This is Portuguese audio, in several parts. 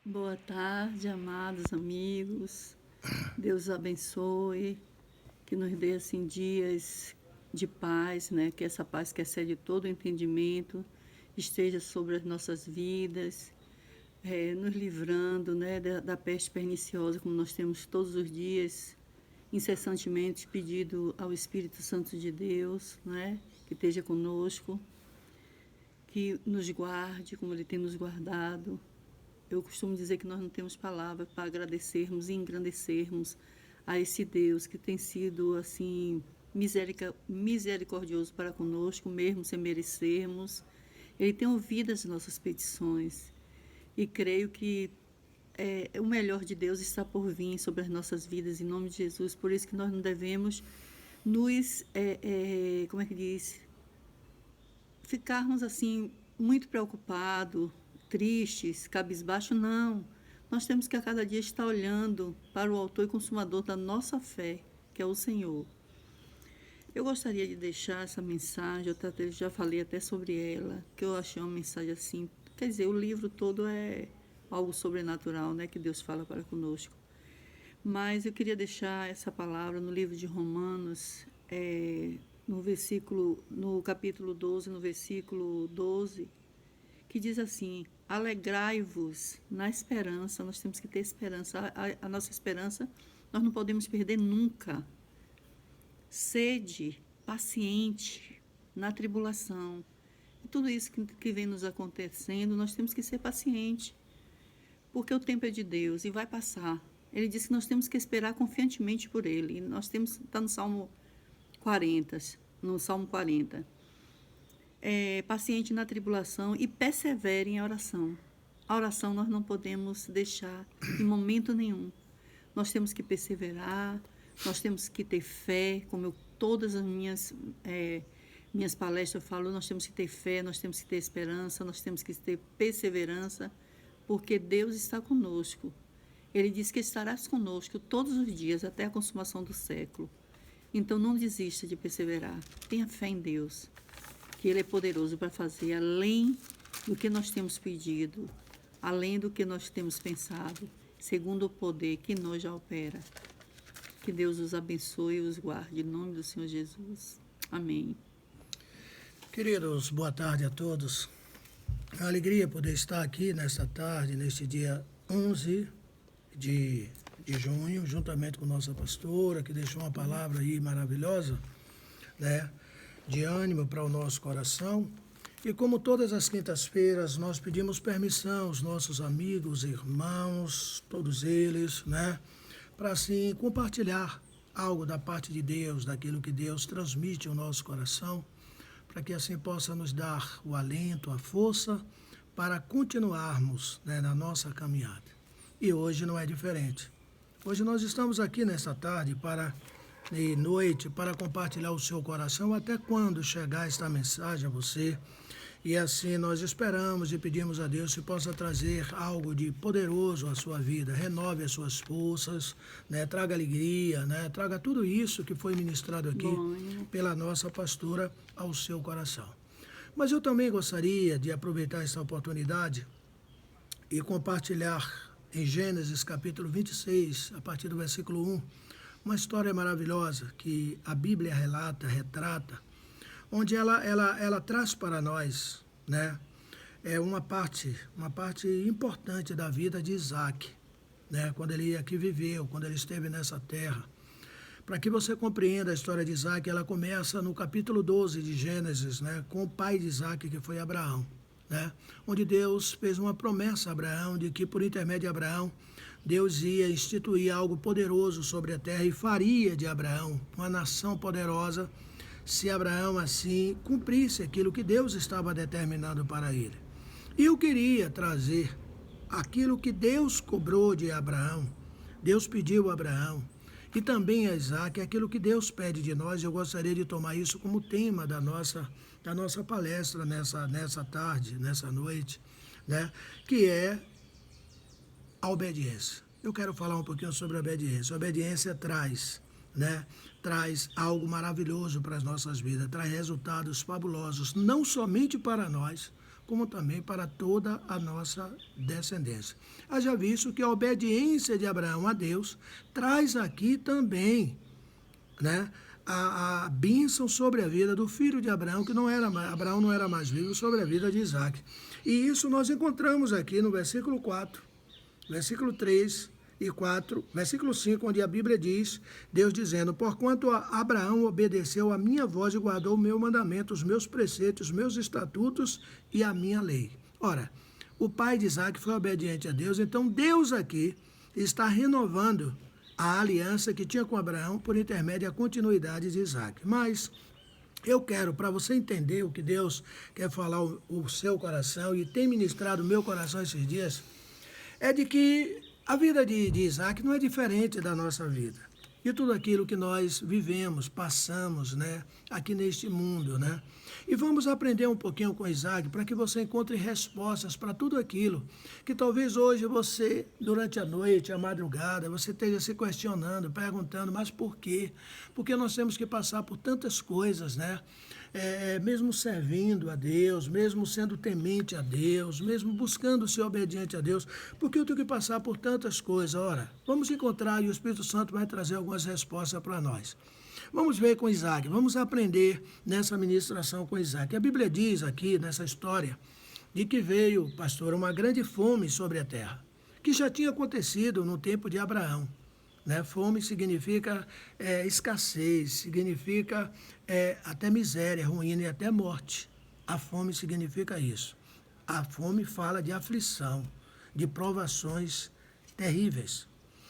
Boa tarde, amados amigos. Deus abençoe, que nos dê assim dias de paz, né? Que essa paz que excede todo o entendimento esteja sobre as nossas vidas, nos livrando, né, da peste perniciosa, como nós temos todos os dias, incessantemente pedido ao Espírito Santo de Deus, né? Que esteja conosco, que nos guarde como Ele tem nos guardado. Eu costumo dizer que nós não temos palavras para agradecermos e engrandecermos a esse Deus que tem sido assim misericordioso para conosco, mesmo sem merecermos. Ele tem ouvido as nossas petições e creio que o melhor de Deus está por vir sobre as nossas vidas, em nome de Jesus. Por isso que nós não devemos nos, como é que diz, ficarmos assim muito preocupados, tristes, cabisbaixo, não. Nós temos que a cada dia estar olhando para o autor e consumador da nossa fé, que é o Senhor. Eu gostaria de deixar essa mensagem, eu já falei até sobre ela, que eu achei uma mensagem assim, quer dizer, o livro todo é algo sobrenatural, né, que Deus fala para conosco. Mas eu queria deixar essa palavra no livro de Romanos, no capítulo 12, no versículo 12, que diz assim: alegrai-vos na esperança. Nós temos que ter esperança, a nossa esperança nós não podemos perder nunca. Sede paciente na tribulação. E tudo isso que vem nos acontecendo, nós temos que ser pacientes, porque o tempo é de Deus e vai passar. Ele disse que nós temos que esperar confiantemente por Ele. E nós temos, está no Salmo 40, no Salmo 40. Paciente na tribulação e persevere em oração. A oração nós não podemos deixar em momento nenhum. Nós temos que perseverar, nós temos que ter fé, como todas as minhas palestras eu falo, nós temos que ter fé, nós temos que ter esperança, nós temos que ter perseverança, porque Deus está conosco. Ele diz que estarás conosco todos os dias, até a consumação do século. Então não desista de perseverar, tenha fé em Deus, que Ele é poderoso para fazer além do que nós temos pedido, além do que nós temos pensado, segundo o poder que nós já opera. Que Deus os abençoe e os guarde, em nome do Senhor Jesus. Amém. Queridos, boa tarde a todos. É uma alegria poder estar aqui nesta tarde, neste dia 11 de junho, juntamente com nossa pastora, que deixou uma palavra aí maravilhosa, né, de ânimo para o nosso coração. E como todas as quintas-feiras, nós pedimos permissão aos nossos amigos, irmãos, todos eles, né, para assim compartilhar algo da parte de Deus, daquilo que Deus transmite ao nosso coração, para que assim possa nos dar o alento, a força para continuarmos, né, na nossa caminhada. E hoje não é diferente. Hoje nós estamos aqui nesta tarde e noite para compartilhar o seu coração até quando chegar esta mensagem a você. E assim nós esperamos e pedimos a Deus que possa trazer algo de poderoso à sua vida, renove as suas forças, né? Traga alegria, né? Traga tudo isso que foi ministrado aqui pela nossa pastora ao seu coração. Mas eu também gostaria de aproveitar essa oportunidade e compartilhar em Gênesis capítulo 26, a partir do versículo 1, uma história maravilhosa que a Bíblia relata, retrata, onde ela traz para nós, né, uma parte importante da vida de Isaac, né, quando ele aqui viveu, quando ele esteve nessa terra. Para que você compreenda a história de Isaac, ela começa no capítulo 12 de Gênesis, né, com o pai de Isaac, que foi Abraão, né, onde Deus fez uma promessa a Abraão de que por intermédio de Abraão, Deus ia instituir algo poderoso sobre a terra e faria de Abraão uma nação poderosa, se Abraão assim cumprisse aquilo que Deus estava determinando para ele. E eu queria trazer aquilo que Deus cobrou de Abraão, Deus pediu a Abraão, e também a Isaac, aquilo que Deus pede de nós. Eu gostaria de tomar isso como tema da nossa palestra nessa tarde, nessa noite, né? Que é a obediência. Eu quero falar um pouquinho sobre a obediência. A obediência traz, né, traz algo maravilhoso para as nossas vidas, traz resultados fabulosos, não somente para nós, como também para toda a nossa descendência. Haja visto que a obediência de Abraão a Deus traz aqui também, né, a bênção sobre a vida do filho de Abraão, que Abraão não era mais vivo, sobre a vida de Isaac. E isso nós encontramos aqui no versículo 4, versículo 3 e 4, versículo 5, onde a Bíblia diz, Deus dizendo, porquanto Abraão obedeceu a minha voz e guardou o meu mandamento, os meus preceitos, os meus estatutos e a minha lei. Ora, o pai de Isaac foi obediente a Deus, então Deus aqui está renovando a aliança que tinha com Abraão por intermédio da continuidade de Isaac. Mas eu quero, para você entender o que Deus quer falar o seu coração e tem ministrado o meu coração esses dias, é de que a vida de Isaac não é diferente da nossa vida. E tudo aquilo que nós vivemos, passamos, né, aqui neste mundo, né? E vamos aprender um pouquinho com Isaac para que você encontre respostas para tudo aquilo que talvez hoje você, durante a noite, a madrugada, você esteja se questionando, perguntando, mas por quê? Porque nós temos que passar por tantas coisas, né? Mesmo servindo a Deus, mesmo sendo temente a Deus, mesmo buscando ser obediente a Deus, porque eu tenho que passar por tantas coisas. Ora, vamos encontrar e o Espírito Santo vai trazer algumas respostas para nós. Vamos ver com Isaac, vamos aprender nessa ministração com Isaac. A Bíblia diz aqui, nessa história, de que veio, pastor, uma grande fome sobre a terra, que já tinha acontecido no tempo de Abraão. Né? Fome significa escassez, significa até miséria, ruína e até morte. A fome significa isso. A fome fala de aflição, de provações terríveis.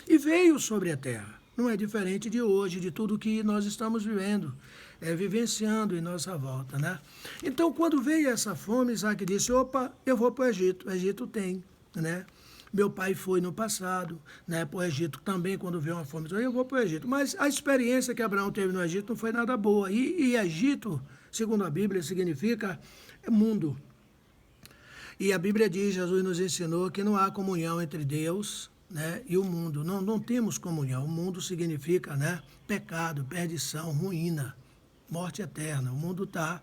E veio sobre a terra. Não é diferente de hoje, de tudo que nós estamos vivendo, vivenciando em nossa volta, né? Então, quando veio essa fome, Isaac disse, opa, eu vou para o Egito. O Egito tem, né? Meu pai foi no passado, né, para o Egito também, quando veio uma fome, eu vou para o Egito. Mas a experiência que Abraão teve no Egito não foi nada boa. E Egito, segundo a Bíblia, significa mundo. E a Bíblia diz, Jesus nos ensinou que não há comunhão entre Deus, né, e o mundo. Não temos comunhão. O mundo significa, né, pecado, perdição, ruína, morte eterna. O mundo está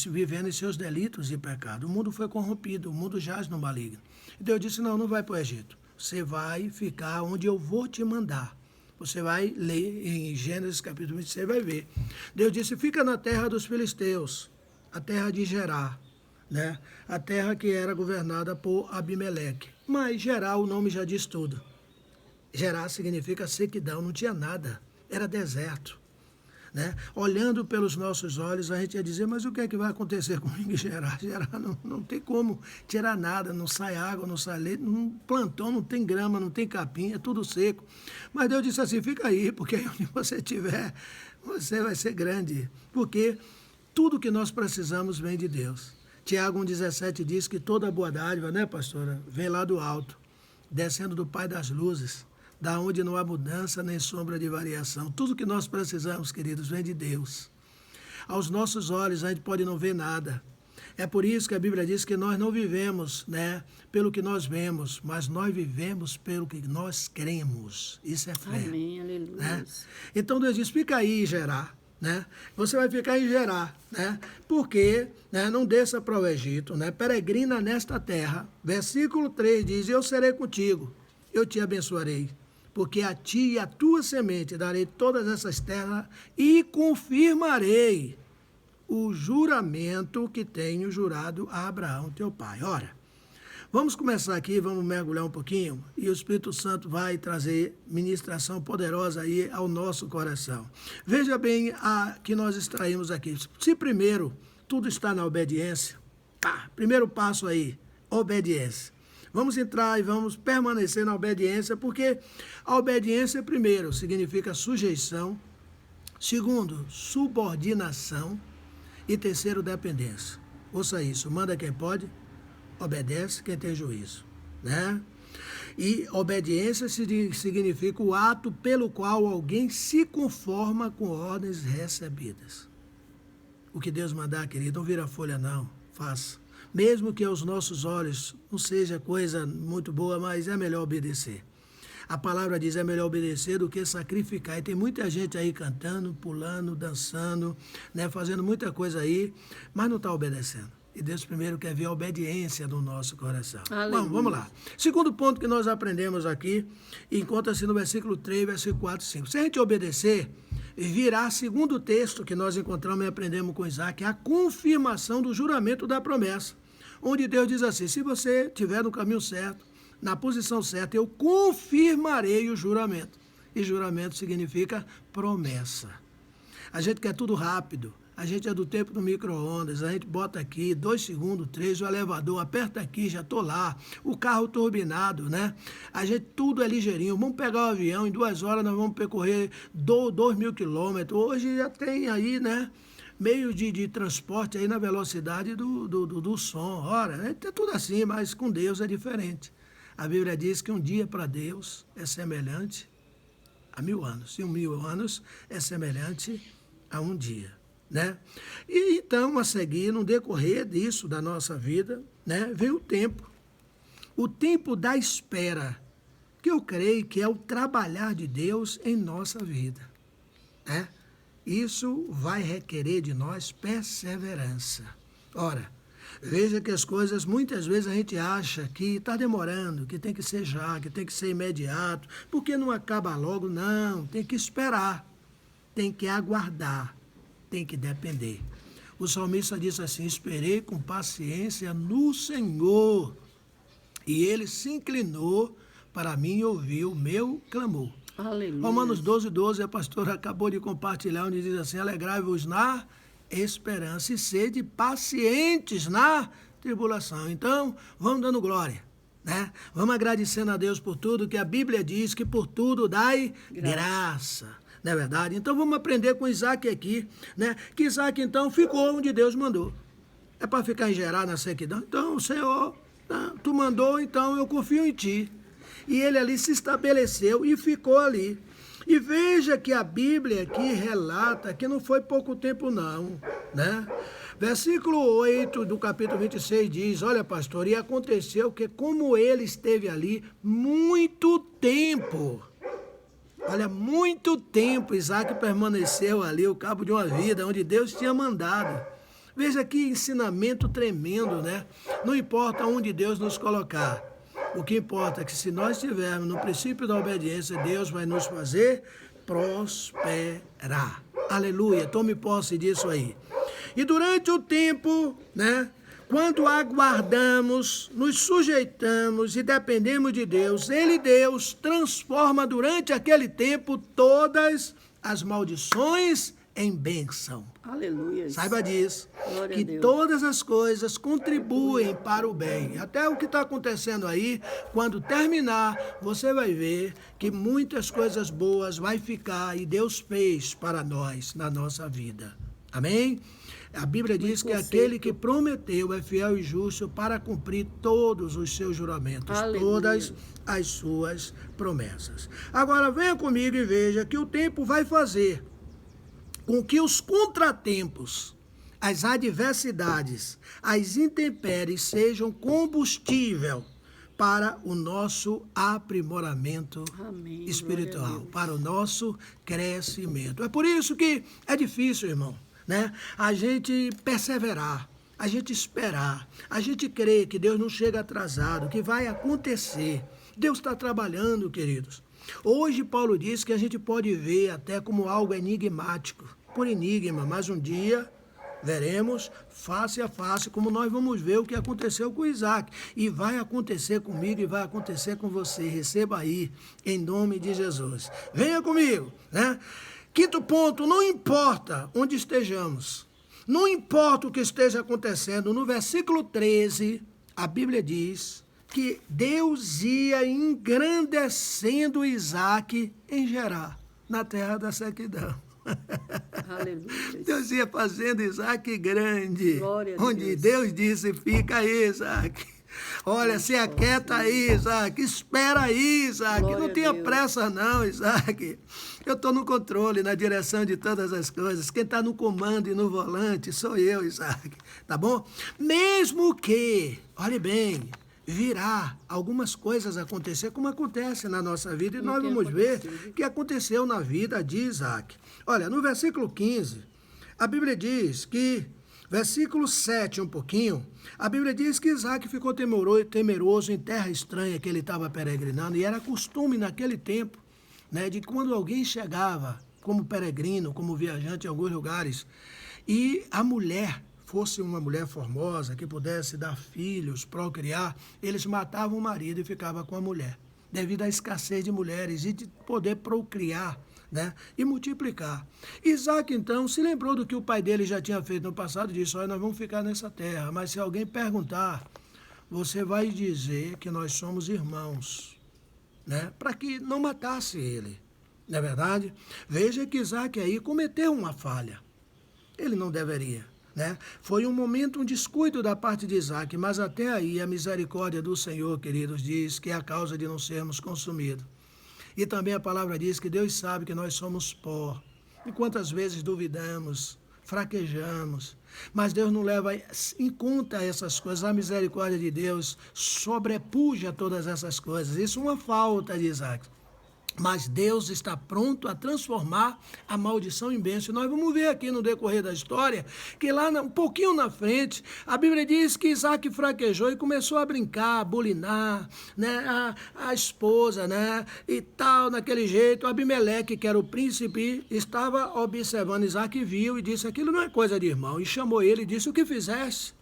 vivendo em seus delitos e pecado. O mundo foi corrompido, o mundo jaz no maligno. E Deus disse, não vai para o Egito. Você vai ficar onde eu vou te mandar. Você vai ler em Gênesis capítulo 26, vai ver. Deus disse, fica na terra dos filisteus, a terra de Gerar, né? A terra que era governada por Abimeleque. Mas Gerar, o nome já diz tudo. Gerar significa sequidão, não tinha nada, era deserto. Né? Olhando pelos nossos olhos, a gente ia dizer, mas o que é que vai acontecer comigo em Gerar? Gerar não tem como tirar nada, não sai água, não sai leite, não plantão, não tem grama, não tem capim, é tudo seco. Mas Deus disse assim, fica aí, porque onde você estiver, você vai ser grande. Porque tudo que nós precisamos vem de Deus. Tiago 1,17 diz que toda boa dádiva, né, pastora, vem lá do alto, descendo do Pai das luzes, da onde não há mudança nem sombra de variação. Tudo que nós precisamos, queridos, vem de Deus. Aos nossos olhos a gente pode não ver nada. É por isso que a Bíblia diz que nós não vivemos, né, pelo que nós vemos, mas nós vivemos pelo que nós cremos. Isso é fé. Amém, aleluia. Né? Então Deus diz, fica aí, Gerar. Né? Você vai ficar em Gerar, né? Porque, né, não desça para o Egito, né? Peregrina nesta terra. Versículo 3 diz, eu serei contigo, eu te abençoarei. Porque a ti e a tua semente darei todas essas terras e confirmarei o juramento que tenho jurado a Abraão, teu pai. Ora, vamos começar aqui, vamos mergulhar um pouquinho e o Espírito Santo vai trazer ministração poderosa aí ao nosso coração. Veja bem a que nós extraímos aqui. Se primeiro tudo está na obediência, primeiro passo aí, obediência. Vamos entrar e vamos permanecer na obediência, porque a obediência, primeiro, significa sujeição, segundo, subordinação e terceiro, dependência. Ouça isso, manda quem pode, obedece quem tem juízo, né? E obediência significa o ato pelo qual alguém se conforma com ordens recebidas. O que Deus mandar, querido, não vira folha não, faça. Mesmo que aos nossos olhos não seja coisa muito boa, mas é melhor obedecer. A palavra diz, é melhor obedecer do que sacrificar. E tem muita gente aí cantando, pulando, dançando, né, fazendo muita coisa aí, mas não está obedecendo. E Deus primeiro quer ver a obediência do nosso coração. Aleluia. Bom, vamos lá. Segundo ponto que nós aprendemos aqui, encontra-se no versículo 3, versículo 4 e 5. Se a gente obedecer, virá, segundo o texto que nós encontramos e aprendemos com Isaac, a confirmação do juramento da promessa. Onde Deus diz assim, se você estiver no caminho certo, na posição certa, eu confirmarei o juramento. E juramento significa promessa. A gente quer tudo rápido. A gente é do tempo do micro-ondas, a gente bota aqui, 2 segundos, 3, o elevador, aperta aqui, já estou lá. O carro turbinado, né? A gente, tudo é ligeirinho. Vamos pegar o avião, em 2 horas nós vamos percorrer 2.000 quilômetros. Hoje já tem aí, né? Meio de transporte aí na velocidade do som. Ora, é tudo assim, mas com Deus é diferente. A Bíblia diz que um dia para Deus é semelhante a 1000 anos. E 1000 anos é semelhante a um dia. Né? E então, a seguir, no decorrer disso, da nossa vida, né, vem o tempo da espera, que eu creio que é o trabalhar de Deus em nossa vida. Né? Isso vai requerer de nós perseverança. Ora, veja que as coisas, muitas vezes a gente acha que está demorando, que tem que ser já, que tem que ser imediato, porque não acaba logo. Não, tem que esperar, tem que aguardar. Tem que depender. O salmista diz assim, esperei com paciência no Senhor, e Ele se inclinou para mim e ouviu o meu clamor. Aleluia. Romanos 12, a pastora acabou de compartilhar, onde diz assim, alegrai-vos na esperança e sede pacientes na tribulação. Então, vamos dando glória. Né? Vamos agradecendo a Deus por tudo, que a Bíblia diz que por tudo dai graça. Não é verdade? Então vamos aprender com Isaac aqui, né? Que Isaac então ficou onde Deus mandou. É para ficar em Gerar, na sequidão? Então, Senhor, tu mandou, então eu confio em ti. E ele ali se estabeleceu e ficou ali. E veja que a Bíblia aqui relata que não foi pouco tempo não, né? Versículo 8 do capítulo 26 diz, olha pastor, e aconteceu que como ele esteve ali muito tempo, olha, muito tempo Isaac permaneceu ali, o cabo de uma vida, onde Deus tinha mandado. Veja que ensinamento tremendo, né? Não importa onde Deus nos colocar. O que importa é que se nós estivermos no princípio da obediência, Deus vai nos fazer prosperar. Aleluia, tome posse disso aí. E durante o tempo, né? Quando aguardamos, nos sujeitamos e dependemos de Deus, Deus, transforma durante aquele tempo todas as maldições em bênção. Aleluia. Saiba disso, Glória que a Deus. todas as coisas contribuem para o bem. Até o que está acontecendo aí, quando terminar, você vai ver que muitas coisas boas vai ficar e Deus fez para nós na nossa vida. Amém? A Bíblia diz que aquele que prometeu é fiel e justo para cumprir todos os seus juramentos, Aleluia. todas as suas promessas. Agora venha comigo e veja que o tempo vai fazer com que os contratempos, as adversidades, as intempéries sejam combustível para o nosso aprimoramento Amém. espiritual, Glória a Deus. para o nosso crescimento. É por isso que é difícil, irmão, né? A gente perseverar, a gente esperar, a gente crer que Deus não chega atrasado, que vai acontecer. Deus está trabalhando, queridos. Hoje Paulo diz que a gente pode ver até como algo enigmático, por enigma, mas um dia veremos face a face, como nós vamos ver o que aconteceu com Isaac. E vai acontecer comigo e vai acontecer com você. Receba aí, em nome de Jesus. Venha comigo, né? Quinto ponto, não importa onde estejamos, não importa o que esteja acontecendo, no versículo 13, a Bíblia diz que Deus ia engrandecendo Isaac em Gerar, na terra da sequidão. Aleluia. Deus ia fazendo Isaac grande, Glória a onde Deus disse, fica aí, Isaac. Olha, se aquieta aí, Isaac. Espera aí, Isaac. Glória Não a tenha Deus. pressa não, Isaac. Eu estou no controle, na direção de todas as coisas. Quem está no comando e no volante sou eu, Isaac. Tá bom? Mesmo que, olhe bem, virá algumas coisas acontecer, como acontece na nossa vida. E nós tem vamos ver acontecido. o que aconteceu na vida de Isaac. Olha, no versículo 15, a Bíblia diz que Versículo 7, um pouquinho, a Bíblia diz que Isaac ficou temeroso em terra estranha que ele estava peregrinando, e era costume naquele tempo, né, de quando alguém chegava como peregrino, como viajante em alguns lugares, e a mulher fosse uma mulher formosa, que pudesse dar filhos, procriar, eles matavam o marido e ficavam com a mulher, devido à escassez de mulheres e de poder procriar, né, e multiplicar. Isaac, então, se lembrou do que o pai dele já tinha feito no passado e disse: olha, nós vamos ficar nessa terra, mas se alguém perguntar, você vai dizer que nós somos irmãos, né, para que não matasse ele. Não é verdade? Veja que Isaac aí cometeu uma falha. Ele não deveria, né? Foi um momento, um descuido da parte de Isaac, mas até aí a misericórdia do Senhor, queridos, diz que é a causa de não sermos consumidos. E também a palavra diz que Deus sabe que nós somos pó. E quantas vezes duvidamos, fraquejamos, mas Deus não leva em conta essas coisas. A misericórdia de Deus sobrepuja todas essas coisas. Isso é uma falta de Isaac. Mas Deus está pronto a transformar a maldição em bênção. Nós vamos ver aqui no decorrer da história que lá um pouquinho na frente, a Bíblia diz que Isaac fraquejou e começou a brincar, a bulinar, né, a esposa, né, e tal, naquele jeito. Abimeleque, que era o príncipe, estava observando Isaac e viu e disse: aquilo não é coisa de irmão. E chamou ele e disse: o que fizeste?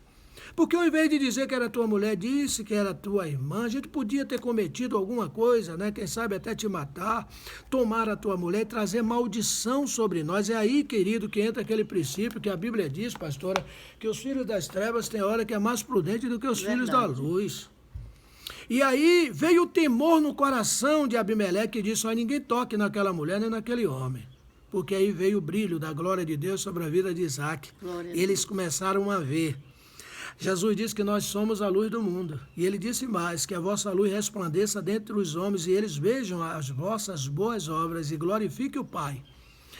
Porque ao invés de dizer que era tua mulher, disse que era tua irmã, a gente podia ter cometido alguma coisa, né? Quem sabe até te matar, tomar a tua mulher e trazer maldição sobre nós. É aí, querido, que entra aquele princípio que a Bíblia diz, pastora, que os filhos das trevas têm hora que é mais prudente do que os filhos da luz. E aí veio o temor no coração de Abimeleque e disse: olha, ninguém toque naquela mulher nem naquele homem. Porque aí veio o brilho da glória de Deus sobre a vida de Isaac. Eles começaram a ver. Jesus disse que nós somos a luz do mundo. E ele disse mais, que a vossa luz resplandeça dentre os homens e eles vejam as vossas boas obras e glorifiquem o Pai.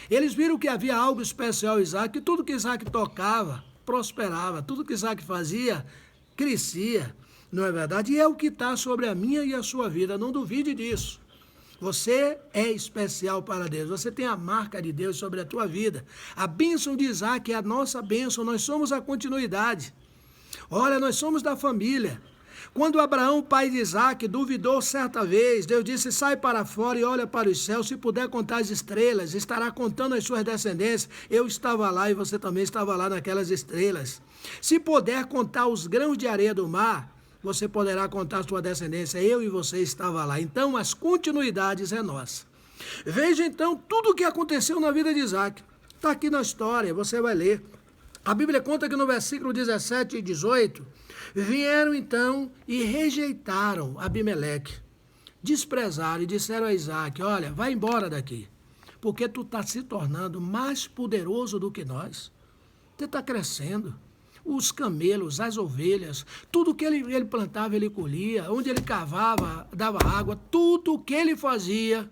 Eles viram que havia algo especial em Isaac, que tudo que Isaac tocava, prosperava. Tudo que Isaac fazia, crescia. Não é verdade? E é o que está sobre a minha e a sua vida. Não duvide disso. Você é especial para Deus. Você tem a marca de Deus sobre a tua vida. A bênção de Isaac é a nossa bênção. Nós somos a continuidade. Olha, nós somos da família. Quando Abraão, pai de Isaac, duvidou certa vez, Deus disse: sai para fora e olha para os céus, se puder contar as estrelas, estará contando as suas descendências. Eu estava lá e você também estava lá naquelas estrelas. Se puder contar os grãos de areia do mar, você poderá contar a sua descendência. Eu e você estava lá. Então, as continuidades é nossa. Veja então tudo o que aconteceu na vida de Isaac. Está aqui na história, você vai ler. A Bíblia conta que no versículo 17 e 18, vieram então e rejeitaram Abimeleque, desprezaram e disseram a Isaac: olha, vai embora daqui, porque tu está se tornando mais poderoso do que nós. Você está crescendo. Os camelos, as ovelhas, tudo que ele plantava, ele colhia, onde ele cavava, dava água, tudo o que ele fazia,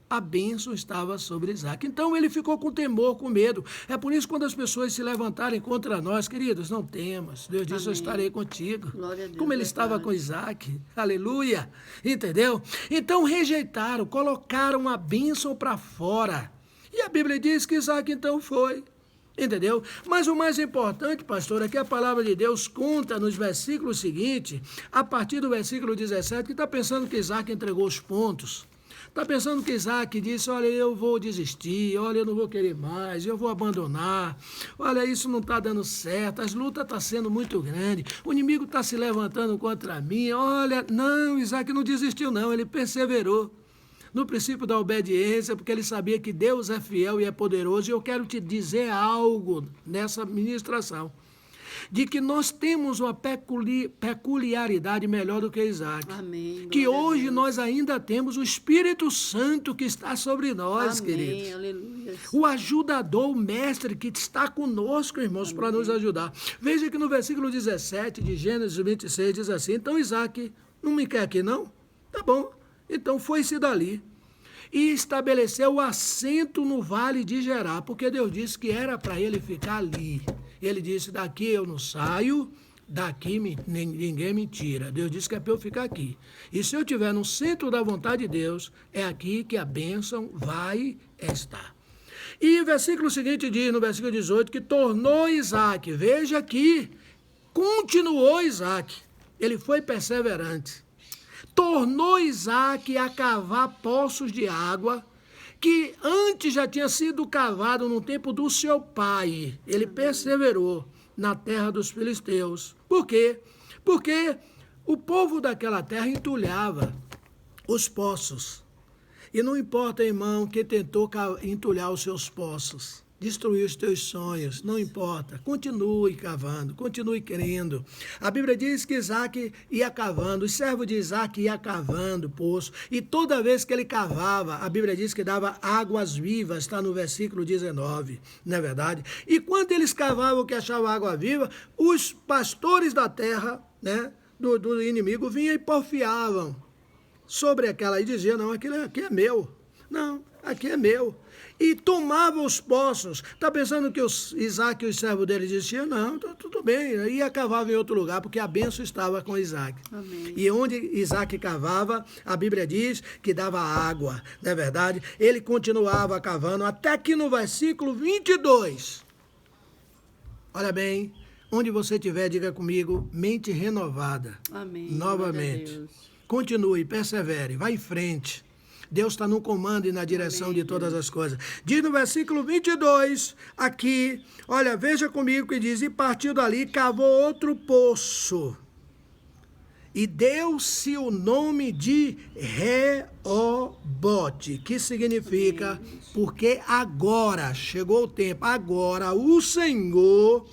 a bênção estava sobre Isaac. Então ele ficou com temor, com medo. É por isso que quando as pessoas se levantarem contra nós, queridos, não temas. Deus disse: eu estarei contigo. Glória a Deus, como ele estava com Isaac. Aleluia. Entendeu? Então rejeitaram, colocaram a bênção para fora. E a Bíblia diz que Isaac então foi. Entendeu? Mas o mais importante, pastor, é que a palavra de Deus conta nos versículos seguintes, a partir do versículo 17, que está pensando que Isaac entregou os pontos. Está pensando que Isaac disse: olha, eu vou desistir, olha, eu não vou querer mais, eu vou abandonar, olha, isso não está dando certo, as lutas estão sendo muito grandes, o inimigo está se levantando contra mim, olha, não, Isaac não desistiu não, ele perseverou no princípio da obediência, porque ele sabia que Deus é fiel e é poderoso. E eu quero te dizer algo nessa ministração, de que nós temos uma peculiaridade melhor do que Isaac. Amém. Que hoje nós ainda temos o Espírito Santo que está sobre nós, amém, queridos. Aleluia. O ajudador, o mestre que está conosco, irmãos, para nos ajudar. Veja que no versículo 17 de Gênesis 26 diz assim: então Isaac, não me quer aqui não? Tá bom. Então foi-se dali e estabeleceu o assento no vale de Gerar, porque Deus disse que era para ele ficar ali. Ele disse: daqui eu não saio, daqui ninguém me tira. Deus disse que é para eu ficar aqui. E se eu estiver no centro da vontade de Deus, é aqui que a bênção vai estar. E o versículo seguinte diz, no versículo 18, que tornou Isaac. Veja que continuou Isaac. Ele foi perseverante. Tornou Isaac a cavar poços de água que antes já tinha sido cavado no tempo do seu pai. Ele perseverou na terra dos filisteus. Por quê? Porque o povo daquela terra entulhava os poços. E não importa, irmão, que tentou entulhar os seus poços, destruir os teus sonhos, não importa. Continue cavando, continue crendo. A Bíblia diz que Isaac ia cavando, o servo de Isaac ia cavando poço, e toda vez que ele cavava, a Bíblia diz que dava águas vivas, está no versículo 19, não é verdade? E quando eles cavavam que achavam água viva, os pastores da terra, né, do inimigo vinham e porfiavam sobre aquela e dizia, não, aquilo aqui é meu. Não, aqui é meu. E tomava os poços. Está pensando que Isaac e os servos dele diziam, não, tudo bem. Ia cavava em outro lugar, porque a bênção estava com Isaac. Amém. E onde Isaac cavava, a Bíblia diz que dava água, não é verdade? Ele continuava cavando, até que no versículo 22, olha bem, onde você estiver, diga comigo, mente renovada. Amém. Novamente. Continue, persevere, vá em frente. Deus está no comando e na direção de todas as coisas. Diz no versículo 22, aqui, olha, veja comigo que diz, e partiu dali, cavou outro poço, e deu-se o nome de Reobote, que significa, porque agora, chegou o tempo, agora o Senhor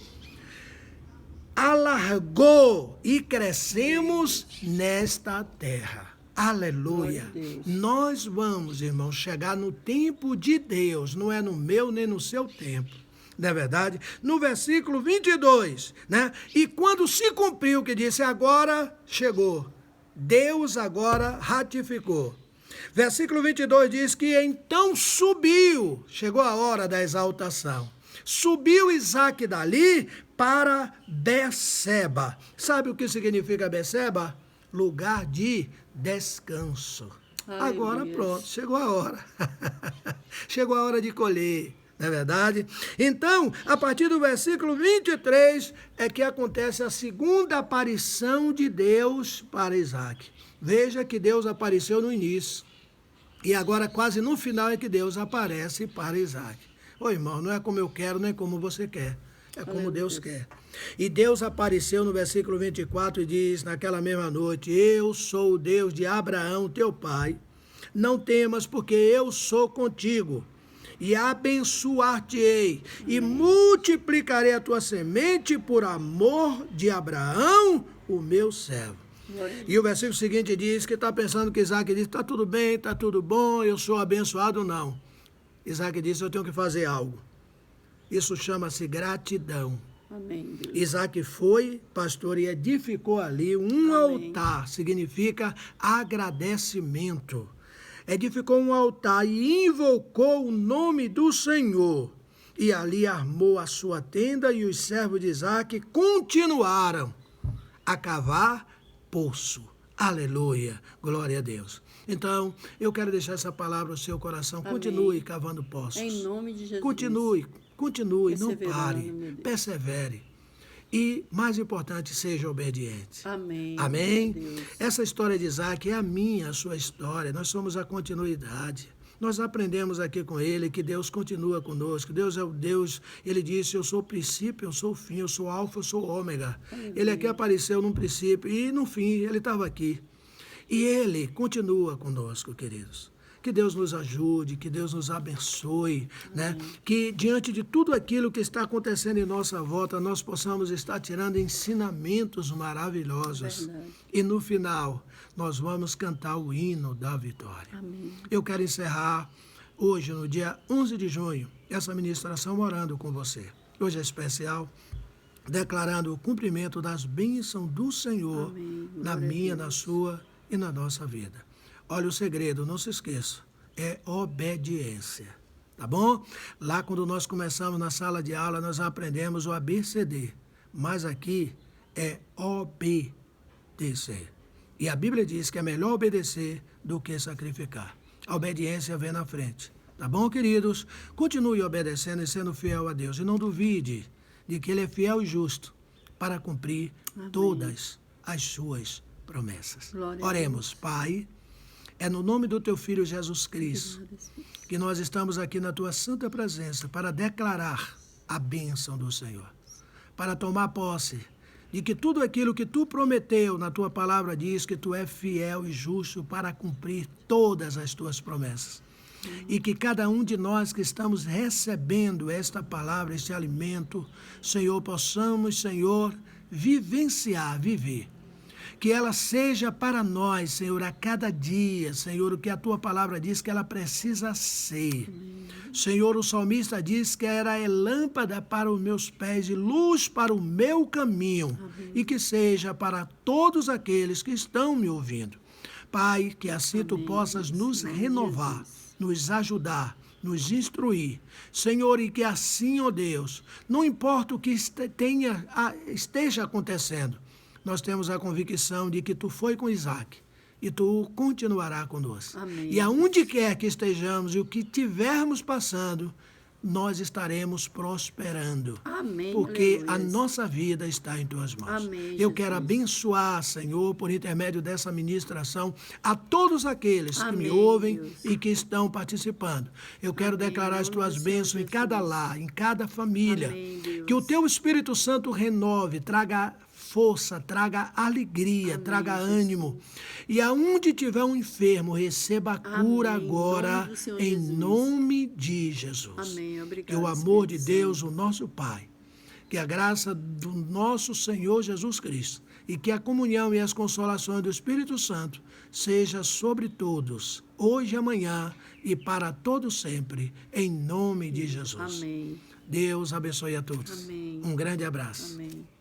alargou e crescemos nesta terra. Aleluia. Nós vamos, irmãos, chegar no tempo de Deus, não é no meu nem no seu tempo. Não é verdade? No versículo 22, né? E quando se cumpriu o que disse, agora chegou. Deus agora ratificou. Versículo 22 diz que então subiu, chegou a hora da exaltação. Subiu Isaac dali para Berseba. Sabe o que significa Berseba? Lugar de descanso. Ai, agora Deus. Pronto, chegou a hora. Chegou a hora de colher, não é verdade? Então, a partir do versículo 23 é que acontece a segunda aparição de Deus para Isaac. Veja que Deus apareceu no início. E agora, quase no final, é que Deus aparece para Isaac. Ô irmão, não é como eu quero, nem como você quer. É como Deus quer. E Deus apareceu no versículo 24 e diz, naquela mesma noite, eu sou o Deus de Abraão, teu pai. Não temas, porque eu sou contigo. E abençoar-te-ei. E multiplicarei a tua semente por amor de Abraão, o meu servo. E o versículo seguinte diz que está pensando que Isaac diz, está tudo bem, está tudo bom, eu sou abençoado, não. Isaac disse, eu tenho que fazer algo. Isso chama-se gratidão. Amém, Deus. Isaac foi, pastor, e edificou ali um altar, significa agradecimento. Edificou um altar e invocou o nome do Senhor. E ali armou a sua tenda e os servos de Isaac continuaram a cavar poço. Aleluia, glória a Deus. Então, eu quero deixar essa palavra no seu coração. Amém. Continue cavando poços. Em nome de Jesus. Continue, não Perseverando, pare, meu Deus. persevere. E, mais importante, seja obediente. Amém. Amém? Meu Deus. Essa história de Isaac é a minha, a sua história. Nós somos a continuidade. Nós aprendemos aqui com ele que Deus continua conosco. Deus é o Deus, ele disse, eu sou o princípio, eu sou o fim, eu sou o alfa, eu sou o ômega. Ele aqui apareceu num princípio e no fim ele estava aqui. E ele continua conosco, queridos. Que Deus nos ajude, que Deus nos abençoe, né? Que diante de tudo aquilo que está acontecendo em nossa volta, nós possamos estar tirando ensinamentos maravilhosos. Verdade. E no final, nós vamos cantar o hino da vitória. Amém. Eu quero encerrar hoje, no dia 11 de junho, essa ministração orando com você. Hoje é especial, declarando o cumprimento das bênçãos do Senhor Amém. na Glória a minha, Deus. na sua e na nossa vida. Olha, o segredo, não se esqueça, é obediência, tá bom? Lá quando nós começamos na sala de aula, nós aprendemos o ABCD, mas aqui é obedecer. E a Bíblia diz que é melhor obedecer do que sacrificar. A obediência vem na frente, Tá bom, queridos? Continue obedecendo e sendo fiel a Deus. E não duvide de que Ele é fiel e justo para cumprir Amém. Todas as suas promessas. Glória Oremos, Pai. É no nome do Teu Filho Jesus Cristo que nós estamos aqui na Tua santa presença para declarar a bênção do Senhor. Para tomar posse de que tudo aquilo que Tu prometeu na Tua palavra diz que Tu é fiel e justo para cumprir todas as Tuas promessas. E que cada um de nós que estamos recebendo esta palavra, este alimento, Senhor, possamos, Senhor, viver. Que ela seja para nós, Senhor, a cada dia, Senhor, o que a Tua palavra diz que ela precisa ser. Senhor, o salmista diz que era lâmpada para os meus pés e luz para o meu caminho. Amém. E que seja para todos aqueles que estão me ouvindo. Pai, que assim Tu possas nos renovar, nos ajudar, nos instruir. Senhor, e que assim, ó Deus, não importa o que esteja acontecendo, nós temos a convicção de que Tu foi com Isaac e Tu continuará conosco. Amém. E aonde quer que estejamos e o que tivermos passando, nós estaremos prosperando. Amém. Porque Aleluia. a nossa vida está em Tuas mãos. Amém, Eu quero Jesus. abençoar, Senhor, por intermédio dessa ministração, a todos aqueles que me Amém, ouvem Deus. e que estão participando. Eu quero Amém, declarar as em nome Tuas do bênçãos Senhor em cada Jesus. lar, em cada família. Amém, Deus. Que o Teu Espírito Santo renove, traga força, traga alegria, Amém, traga Jesus. ânimo. E aonde tiver um enfermo, receba a cura Amém, agora, em nome do Senhor em Jesus. nome de Jesus. Amém. Obrigada, Que o amor de Espírito Deus, Santo. o nosso Pai, que a graça do nosso Senhor Jesus Cristo e que a comunhão e as consolações do Espírito Santo seja sobre todos, hoje e amanhã e para todos sempre, em nome de Jesus. Amém. Deus abençoe a todos. Amém. Um grande abraço. Amém.